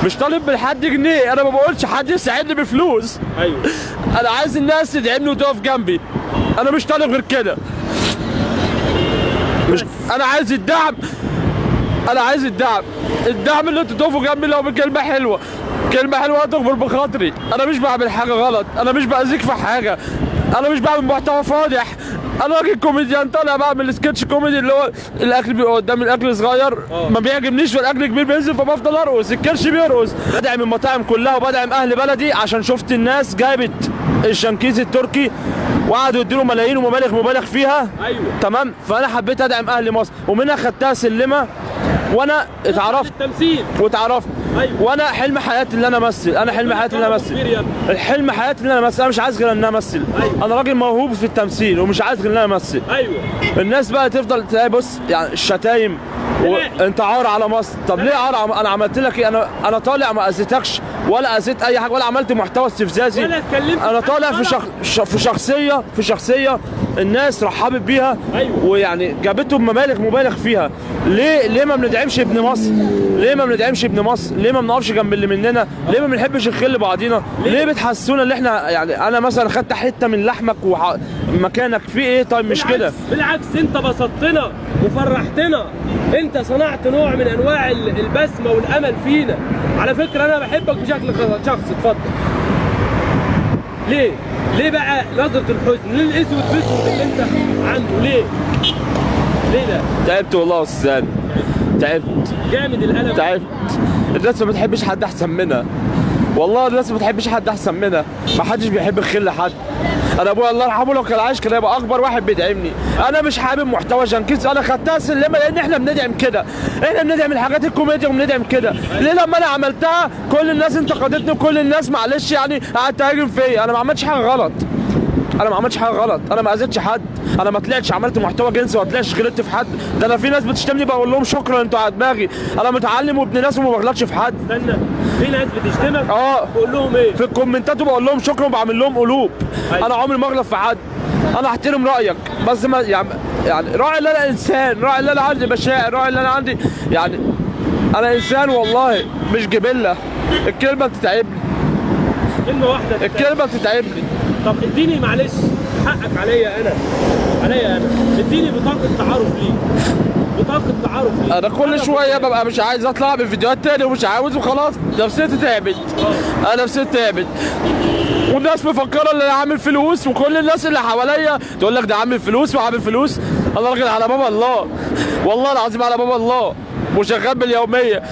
مش طالب من حد جنيه، انا ما بقولش حد يساعدني بفلوس. ايوه انا عايز الناس تدعمني وتقف جنبي، انا مش طالب غير كده. مش انا عايز الدعم، انا عايز الدعم اللي انتوا تقفوا جنبي لو بكلمه حلوه، كلمه حلوه تكبر بخاطري. انا مش بعمل حاجه غلط، انا مش باذيك في حاجه، انا مش بعمل محتوى فاضح، انا راجل كوميديان طالع بعمل سكتش كوميدي اللي هو الاكل بيبقى قدام الاكل صغير ما بيعجبنيش والاكل كبير بينزل فبفضل ارقص، الكرش بيرقص. بدعم المطاعم كلها وبدعم اهل بلدي عشان شفت الناس جابت الشنكيز التركي وقعدوا يديله ملايين ومبالغ فيها. ايوه تمام، فانا حبيت ادعم اهل مصر ومنها خدتها سلمه وانا اتعرفت التمثيل واتعرفت. أيوة. وانا حلم حياتي اللي انا امثل، انا حلم حياتي اللي انا امثل، الحلم حياتي اللي انا امثل، انا مش عايز غير ان انا امثل. أيوة. انا راجل موهوب في التمثيل ومش عايز غير ان انا امثل. ايوه الناس بقى تفضل تلاقي بص يعني الشتايم انت عار على مصر. طب ليه عار؟ انا عملت لك ايه؟ انا طالع ما اذيتكش ولا اذيت اي حاجه ولا عملت محتوى استفزازي ولا اتكلمت. انا طالع في شخصيه الناس رحبت بيها. أيوة. ويعني جابتهم مبالغ فيها. ليه ما بندعمش ابن مصر؟ ليه ما بندعمش ابن مصر؟ ليه ما بنقفش جنب اللي مننا؟ ليه ما بنحبش الخير لبعضينا؟ ليه بتحسونا ان احنا يعني انا مثلا خدت حته من لحمك ومكانك في ايه؟ طيب مش كده. بالعكس انت بسطتنا وفرحتنا، انت صنعت نوع من انواع البسمه والامل فينا. على فكره انا بحبك بشكل شخصي. اتفضل. ليه بقى نظره الحزن؟ ليه الاسود في اسود اللي انت عنده؟ ليه ده؟ تعبت والله يا استاذ، تعبت جامد الالم. تعبت. الناس ما بتحبش حد احسن منها، والله الناس ما بتحبش حد احسن منها، ما حدش بيحب الخير لحد. انا ابويا الله يرحمه لو كان عايش كان هيبقى اكبر واحد بيدعمني. انا مش حابب محتوى شنكيز، انا خدتها سلمه لان احنا بندعم كده، احنا بندعم الحاجات الكوميديا وبندعم كده. ليه لما انا عملتها كل الناس انتقدتني وكل الناس معلش يعني قعدت تهاجم فيا؟ انا ما عملتش حاجه غلط، انا ما عملتش حاجه غلط، انا ما اذيتش حد، انا ما طلعتش عملت محتوى جنسي وما طلعتش غلطت في حد. ده انا في ناس بتشتمني بقول لهم شكرا انتوا على دماغي، انا متعلم وابن ناس وما بغلطش في حد. استنى، في ناس بتشتمك بقول لهم ايه؟ في الكومنتات وبقول لهم شكرا وبعمل لهم قلوب. أيوة. انا عمري ما اغلط في حد، انا احترم رايك بس ما يعني راعي ان انا انسان، راعي ان انا عندي مشاعر، راعي ان انا عندي يعني انا انسان والله مش جبله. الكلمه بتتعبني، كلمه واحده الكلمه بتتعبني. طب اديني معلش حقك عليا انا اديني بطاقه تعارف ليك، بطاقه تعارف ليك. انا كل شويه ببقى مش عايز اطلع بفيديوهات تاني ومش عاوز وخلاص، نفسيتي تعبت. انا نفسيتي تعبت والناس مفكره ان انا عامل فلوس، وكل الناس اللي حواليا تقول لك ده عامل فلوس وعامل فلوس. انا راجل على باب الله، والله العظيم على باب الله، وشغال باليوميه.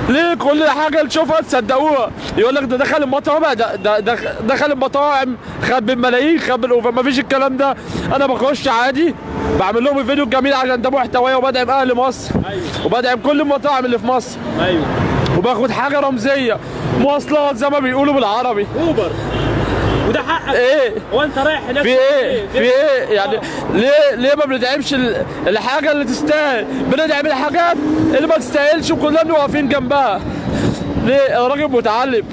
ليه كل حاجه تشوفها تصدقوها؟ يقول لك ده دخل المطاعم، ده دخل المطاعم خد بالملايين، خد بالاوفر. مفيش الكلام ده. انا بخش عادي بعمل لهم الفيديو الجميل عشان ده محتوايا وبدعم اهل مصر. أيوة. وبدعم كل المطاعم اللي في مصر. ايوه. وباخد حاجه رمزيه، مواصلات زي ما بيقولوا بالعربي. اوبر. وده حقك. ايه؟ هو انت رايح هناك في ايه يعني؟ ليه ما بندعمش الحاجه اللي تستاهل؟ بندعم الحاجات اللي ما تستاهلش وكلنا واقفين جنبها. ليه؟ انا راجل متعلم،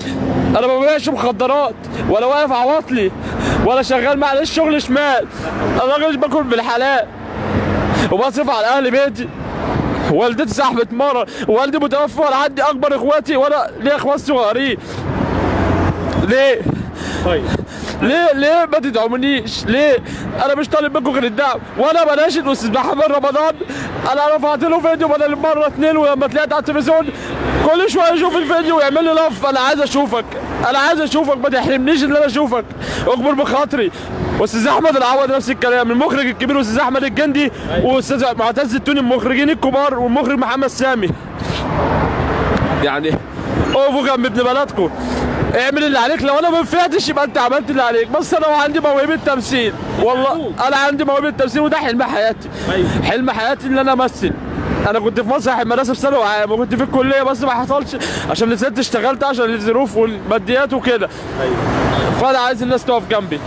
انا ما ببيعش مخدرات ولا واقف عواطلي ولا شغال معلش شغل شمال. انا راجل باكل بالحلال وبصرف على اهل بيتي. والدتي صاحبة مرة، والدي متوفى، ولا عندي اكبر اخواتي ولا ليا اخوات صغيرين. ليه؟ طيب ليه ما تدعمونيش؟ ليه؟ انا مش طالب منكم غير الدعم، وانا بناشد الاستاذ محمد رمضان. انا رفعت له فيديو بدل مره اتنين، ولما طلعت على التلفزيون كل شويه يشوف الفيديو ويعمل لي لف. انا عايز اشوفك، انا عايز اشوفك، ما تحرمنيش ان انا اشوفك، اكبر بخاطري. واستاذ احمد العوض نفس الكلام، المخرج الكبير واستاذ احمد الجندي واستاذ معتز التوني، المخرجين الكبار، والمخرج محمد سامي. يعني اقفوا جنب ابن بلدكم، اعمل اللي عليك. لو انا ما نفعتش يبقى انت عملت اللي عليك. بس انا عندي موهبه تمثيل، والله انا عندي موهبه تمثيل وده حلم حياتي. حلم حياتي ان انا امثل. انا كنت في مسرح المدرسه في ثانوي عام وكنت في الكليه بس ما حصلش عشان نزلت اشتغلت عشان الظروف والماديات وكده. فانا عايز الناس تقف جنبي،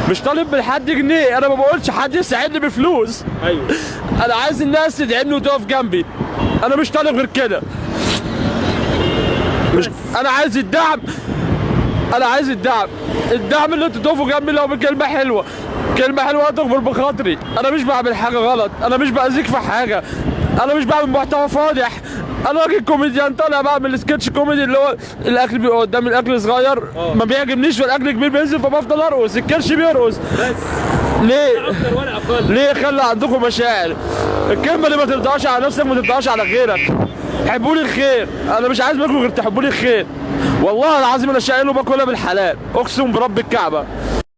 مش طالب من حد جنيه، انا ما بقولش حد يساعدني بفلوس. انا عايز الناس تدعمني وتقف جنبي، انا مش طالب غير كده. انا عايز الدعم، انا عايز الدعم اللي انتوا تقفوا جنبي لو بكلمه حلوه، كلمه حلوه تكبر بخاطري. انا مش بعمل حاجه غلط، انا مش باذيك في حاجه، انا مش بعمل محتوى فاضح، انا راجل كوميديان طالع بعمل سكتش كوميدي اللي هو الاكل بيبقى قدام، الاكل صغير ما بيعجبنيش والاكل كبير بينزل فبفضل ارقص، الكرش بيرقص. بس ليه؟ اكتر ولا اقل. ليه؟ خلي عندكم مشاعر. الكلمه اللي ما ترضاش على نفسك ما ترضاش على غيرك. حبوا لي الخير، انا مش عايز منكم غير تحبوا لي الخير. والله العظيم انا شايله باكلها بالحلال، اقسم برب الكعبه.